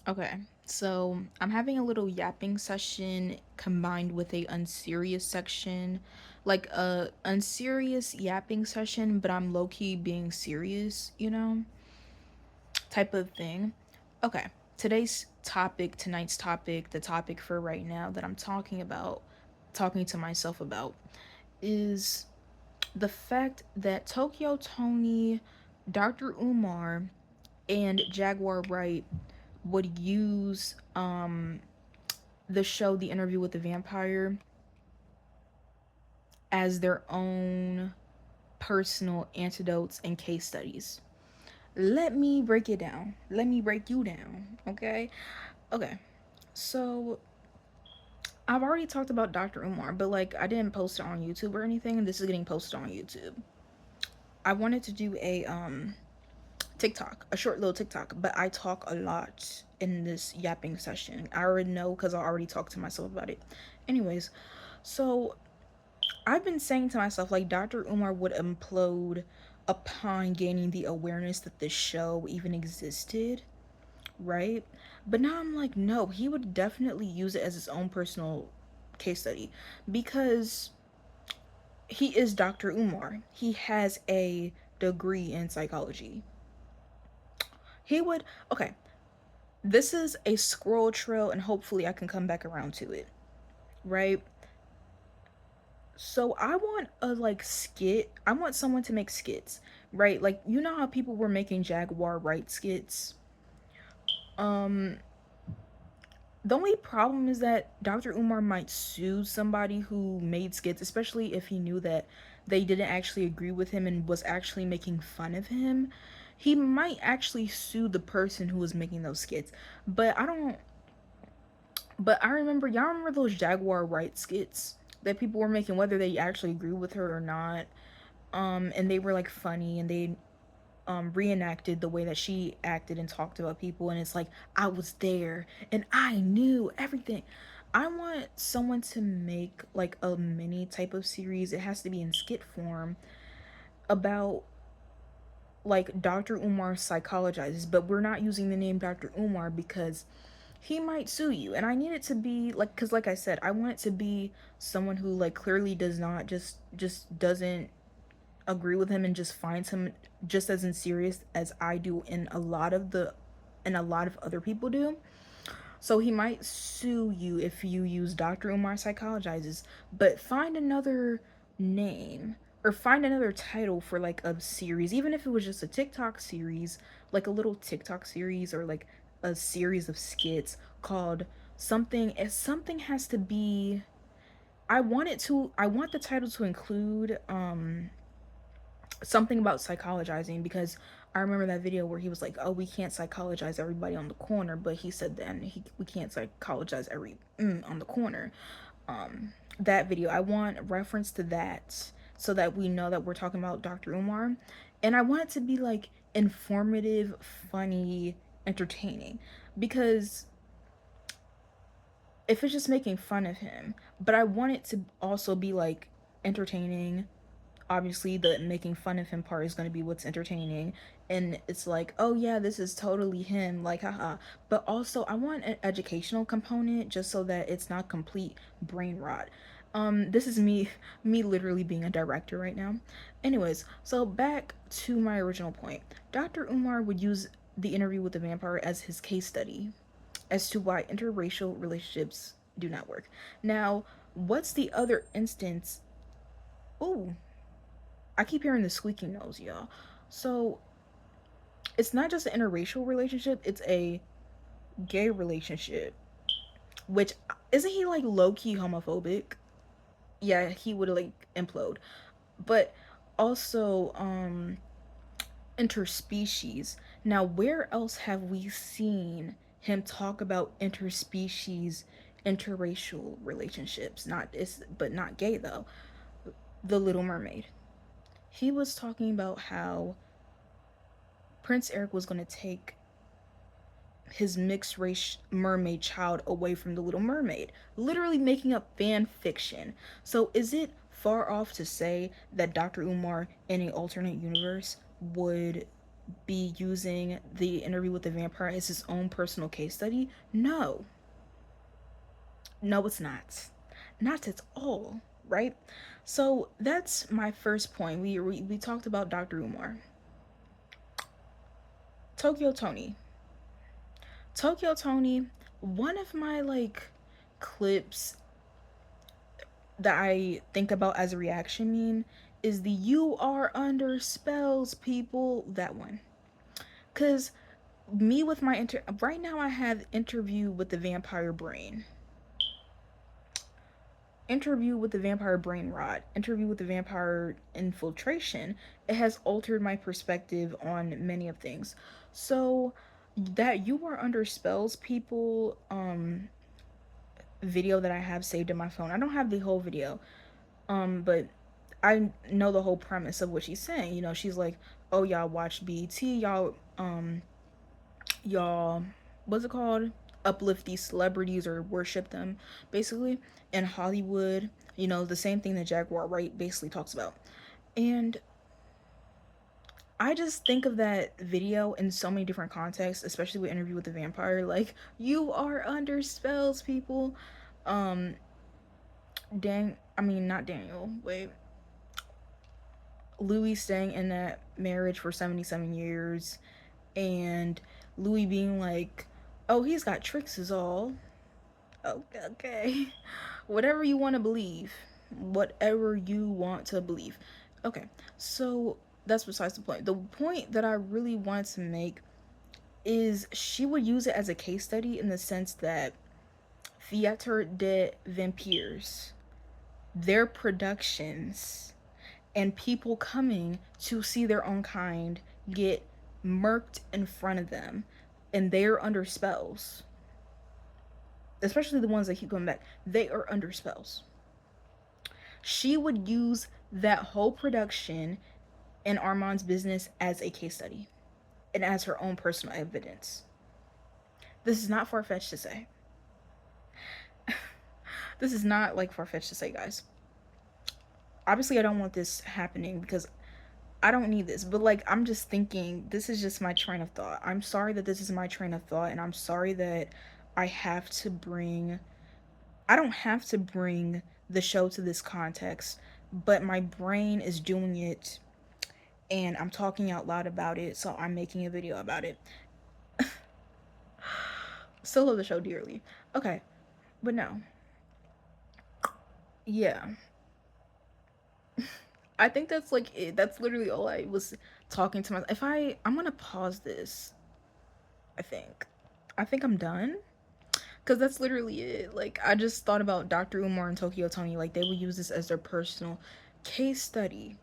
Okay, so I'm having a little yapping session combined with a unserious section, like a unserious yapping session, but I'm low key being serious, type of thing. Okay, tonight's topic, the topic for right now that I'm talking to myself about, is the fact that Tokyo Toni, Dr. Umar, and Jaguar Wright would use the show The Interview with the Vampire as their own personal antidotes and case studies. Let me break it down. Let me break you down, okay? Okay. So, I've already talked about Dr. Umar, but like I didn't post it on YouTube or anything, and this is getting posted on YouTube. I wanted to do a TikTok, a short little TikTok, but I talk a lot in this yapping session. I already know because I already talked to myself about it. Anyways, so I've been saying to myself, like, Dr. Umar would implode upon gaining the awareness that this show even existed, right? But now I'm like, no, he would definitely use it as his own personal case study because he is Dr. Umar. He has a degree in psychology. He would, okay, this is a scroll trail, and hopefully I can come back around to it, right? So I want a like skit. I want someone to make skits, right? Like you know how people were making Jaguar Wright skits. Um, the only problem is that Dr. Umar might sue somebody who made skits, especially if he knew that they didn't actually agree with him and was actually making fun of him. He might actually sue the person who was making those skits. But I don't. But I remember, y'all remember those Jaguar Wright skits that people were making, whether they actually agree with her or not. And they were like funny, and they reenacted the way that she acted and talked about people, and it's like I was there and I knew everything. I want someone to make like a mini type of series. It has to be in skit form about like Dr. Umar psychologizes, but we're not using the name Dr. Umar because he might sue you. And I need it to be like, because like I said, I want it to be someone who like clearly does not just doesn't agree with him and just finds him just as unserious as I do and a lot of other people do. So he might sue you if you use Dr. Umar psychologizes, but find another name or find another title for like a series, even if it was just a TikTok series, like a little TikTok series or like a series of skits called something. If something has to be, I want the title to include something about psychologizing because I remember that video where he was like, "Oh, we can't psychologize everybody on the corner," but he said then we can't psychologize every on the corner. That video, I want reference to that so that we know that we're talking about Dr. Umar, and I want it to be like informative, funny, entertaining, because if it's just making fun of him, but I want it to also be like entertaining. Obviously the making fun of him part is going to be what's entertaining, and it's like, oh yeah, this is totally him, like haha. But also I want an educational component just so that it's not complete brain rot. This is me literally being a director right now. Anyways, so back to my original point. Dr. Umar would use the interview with the vampire as his case study as to why interracial relationships do not work. Now, what's the other instance? Oh, I keep hearing the squeaking nose, y'all. So it's not just an interracial relationship, it's a gay relationship. Which, isn't he like low key homophobic? Yeah, he would like implode. But also, interspecies. Now, where else have we seen him talk about interspecies, interracial relationships? Not it's but not gay though. The Little Mermaid. He was talking about how Prince Eric was going to take his mixed race mermaid child away from the Little Mermaid, literally making up fan fiction. So is it far off to say that Dr. Umar in an alternate universe would be using the interview with the vampire as his own personal case study? No. No, it's not. Not at all, right? So that's my first point. We talked about Dr. Umar. Tokyo Toni. Tokyo Toni, one of my like clips that I think about as a reaction meme is the "you are under spells, people," that one. Cause me with my right now I have interview with the vampire brain, interview with the vampire brain rot, interview with the vampire infiltration. It has altered my perspective on many of things. So that "you are under spells, people" video that I have saved in my phone. I don't have the whole video, but I know the whole premise of what she's saying. You know, she's like, "Oh, y'all watch BET, y'all, what's it called? Uplift these celebrities or worship them, basically." In Hollywood, you know, the same thing that Jaguar Wright basically talks about. And I just think of that video in so many different contexts, especially with Interview with the Vampire. Like, "you are under spells, people." Um, I mean, not Daniel. Wait, Louis staying in that marriage for 77 years, and Louis being like, "Oh, he's got tricks, is all." Okay, okay. Whatever you want to believe. Whatever you want to believe. Okay, so that's besides the point. The point that I really wanted to make is she would use it as a case study in the sense that Theatre de Vampires, their productions, and people coming to see their own kind get murked in front of them, and they're under spells, especially the ones that keep coming back. They are under spells. She would use that whole production in Armand's business as a case study and as her own personal evidence. This is not far-fetched to say. This is not like far-fetched to say, guys. Obviously I don't want this happening because I don't need this, but like I'm just thinking, this is just my train of thought. I'm sorry that this is my train of thought, and I'm sorry that I have to bring I don't have to bring the show to this context, but my brain is doing it, and I'm talking out loud about it, so I'm making a video about it. Still love the show dearly. Okay, but no. Yeah. I think that's like it. That's literally all I was talking to myself. I'm gonna pause this. I think. I think I'm done. Cause that's literally it. Like I just thought about Dr. Umar and Tokyo Toni. Like they would use this as their personal case study.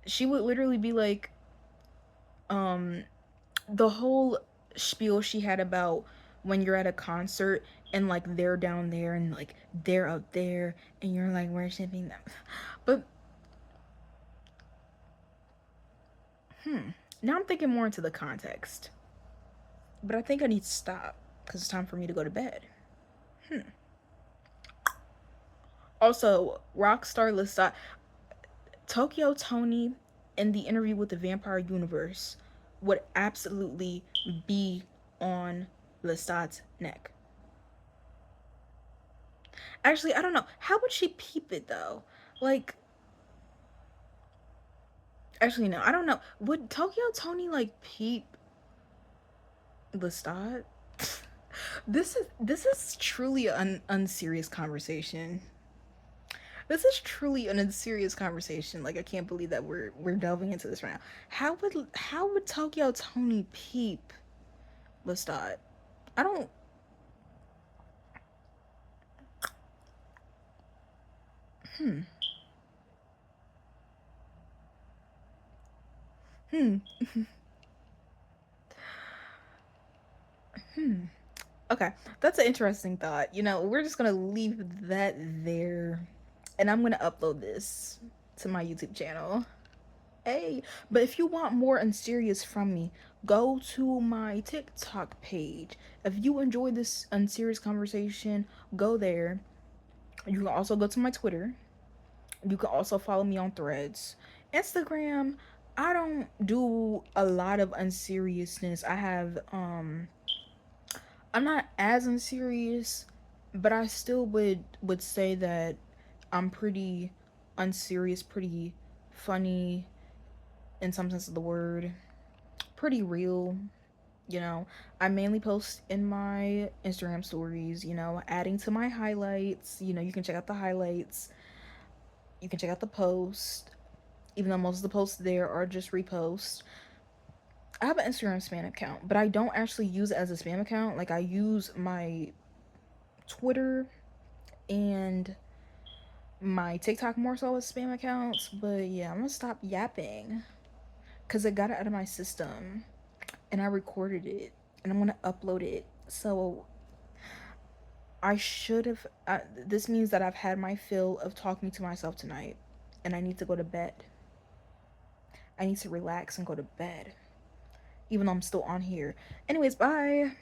She would literally be like, um, the whole spiel she had about when you're at a concert and like they're down there and like they're up there and you're like worshiping them. But now I'm thinking more into the context. But I think I need to stop because it's time for me to go to bed. Also, Rockstar Lestat, Tokyo Toni in the interview with the Vampire Universe would absolutely be on Lestat's neck. Actually, I don't know. How would she peep it though? Like, actually, no, I don't know. Would Tokyo Toni like peep Lestat? This is truly an unserious conversation. This is truly an unserious conversation. Like I can't believe that we're delving into this right now. How would Tokyo Toni peep Lestat? I don't. Hmm. Okay, that's an interesting thought. You know, we're just gonna leave that there, and I'm gonna upload this to my YouTube channel. Hey, but if you want more unserious from me, go to my TikTok page. If you enjoyed this unserious conversation, go there. You can also go to my Twitter. You can also follow me on Threads, Instagram. I don't do a lot of unseriousness. I'm not as unserious, but I still would say that I'm pretty unserious, pretty funny in some sense of the word, pretty real. You know, I mainly post in my Instagram stories, adding to my highlights. You can check out the highlights, you can check out the post, even though most of the posts there are just reposts. I have an Instagram spam account, but I don't actually use it as a spam account. Like, I use my Twitter and my TikTok more so as spam accounts. But yeah, I'm gonna stop yapping because I got it out of my system and I recorded it and I'm gonna upload it. So I should have. This means that I've had my fill of talking to myself tonight, and I need to go to bed. I need to relax and go to bed, even though I'm still on here. Anyways, bye.